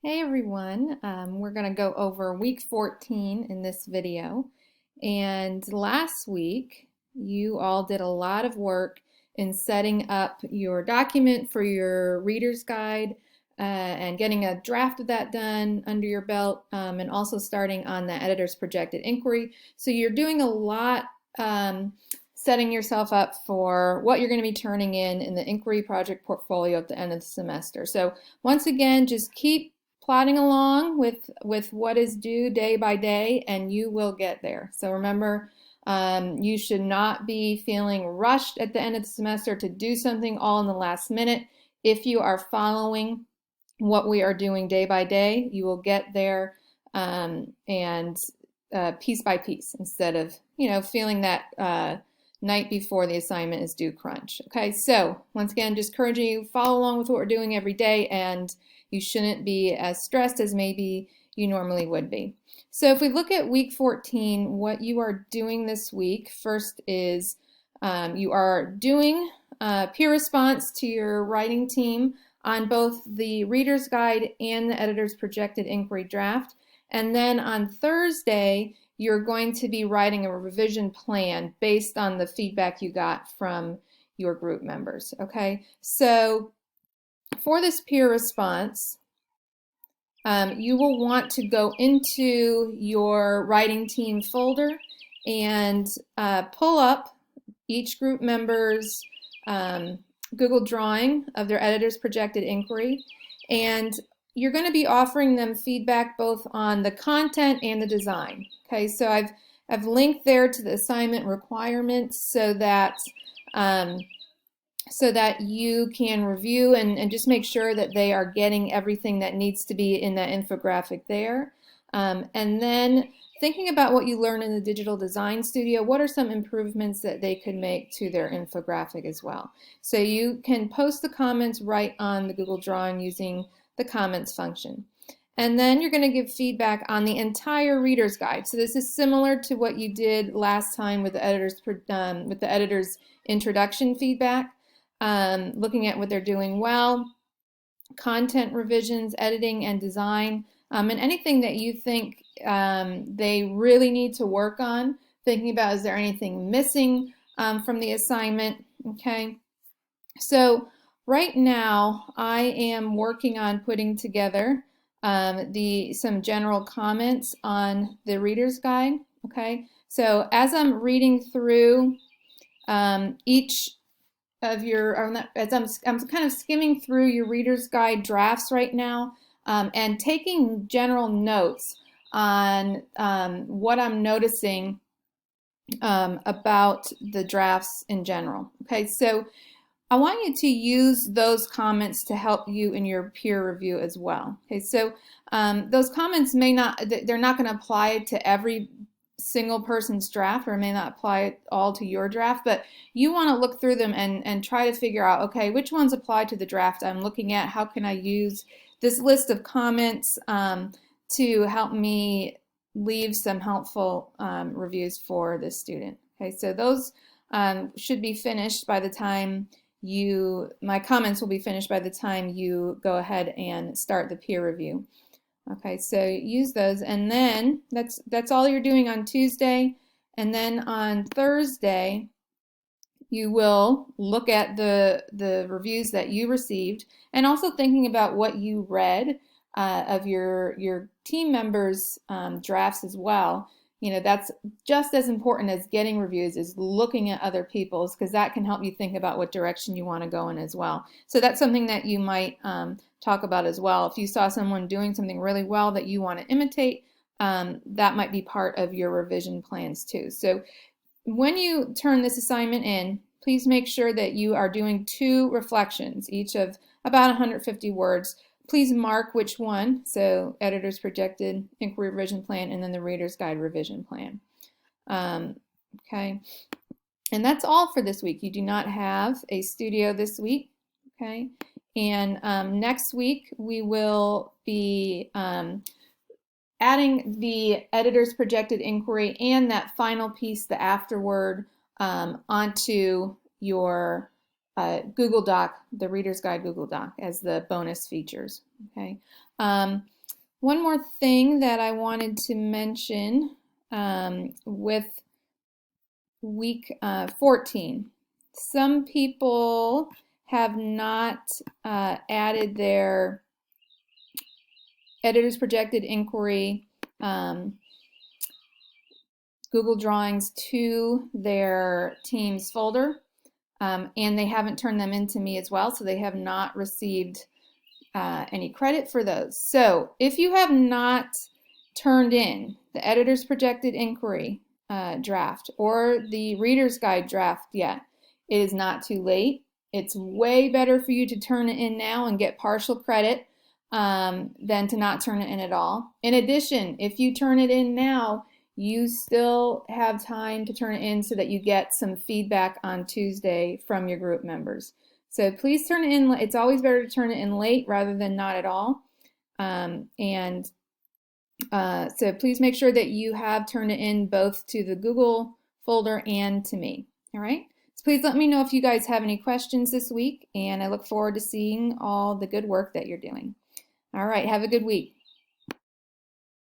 Hey everyone, we're going to go over week 14 in this video. And last week, you all did a lot of work in setting up your document for your reader's guide and getting a draft of that done under your belt, and also starting on the editor's projected inquiry. So you're doing a lot, setting yourself up for what you're going to be turning in the inquiry project portfolio at the end of the semester. So once again, just keep plodding along with what is due day by day, and you will get there. So remember, you should not be feeling rushed at the end of the semester to do something all in the last minute. If you are following what we are doing day by day, you will get there, and piece by piece, instead of feeling that night before the assignment is due crunch. Okay, so once again, just encouraging you, follow along with what we're doing every day, and you shouldn't be as stressed as maybe you normally would be. So if we look at week 14, what you are doing this week, first is you are doing peer response to your writing team on both the reader's guide and the editor's projected inquiry draft. And then on Thursday, you're going to be writing a revision plan based on the feedback you got from your group members. Okay, so for this peer response, you will want to go into your writing team folder and pull up each group member's Google Drawing of their editor's projected inquiry, and you're going to be offering them feedback both on the content and the design. Okay, so I've linked there to the assignment requirements so that you can review and just make sure that they are getting everything that needs to be in that infographic there. And then thinking about what you learn in the Digital Design Studio, what are some improvements that they could make to their infographic as well? So you can post the comments right on the Google Drawing using the comments function. And then you're going to give feedback on the entire reader's guide. So this is similar to what you did last time with the editor's introduction feedback, looking at what they're doing well, content revisions, editing, and design, and anything that you think they really need to work on, thinking about, is there anything missing from the assignment? Okay, so right now I am working on putting together some general comments on the reader's guide. Okay, so as I'm reading through each of as I'm kind of skimming through your reader's guide drafts right now, and taking general notes on what I'm noticing about the drafts in general. Okay, so I want you to use those comments to help you in your peer review as well. Okay, so those comments they're not going to apply to every single person's draft, or may not apply all to your draft, but you want to look through them and try to figure out, okay, which ones apply to the draft I'm looking at? How can I use this list of comments to help me leave some helpful reviews for the student? Okay, so those should be finished by the time my comments will be finished by the time you go ahead and start the peer review. Okay, so use those, and then that's all you're doing on Tuesday. And then on Thursday, you will look at the reviews that you received, and also thinking about what you read of your team members' drafts as well. That's just as important as getting reviews, is looking at other people's, because that can help you think about what direction you want to go in as well. So that's something that you might talk about as well. If you saw someone doing something really well that you want to imitate, that might be part of your revision plans too. So when you turn this assignment in, please make sure that you are doing 2 reflections, each of about 150 words. Please mark which one, so editor's projected inquiry revision plan, and then the reader's guide revision plan. Okay, and that's all for this week. You do not have a studio this week. Okay, and next week we will be adding the editor's projected inquiry and that final piece, the afterword, onto your Google Doc, the Reader's Guide Google Doc, as the bonus features. Okay. One more thing that I wanted to mention with week 14. Some people have not added their editor's projected inquiry Google Drawings to their Teams folder, and they haven't turned them into me as well, so they have not received any credit for those. So if you have not turned in the editor's projected inquiry draft or the reader's guide draft yet, it is not too late. It's way better for you to turn it in now and get partial credit than to not turn it in at all. In addition, if you turn it in now, you still have time to turn it in so that you get some feedback on Tuesday from your group members. So please turn it in. It's always better to turn it in late rather than not at all. So please make sure that you have turned it in both to the Google folder and to me. All right. So please let me know if you guys have any questions this week, and I look forward to seeing all the good work that you're doing. All right. Have a good week.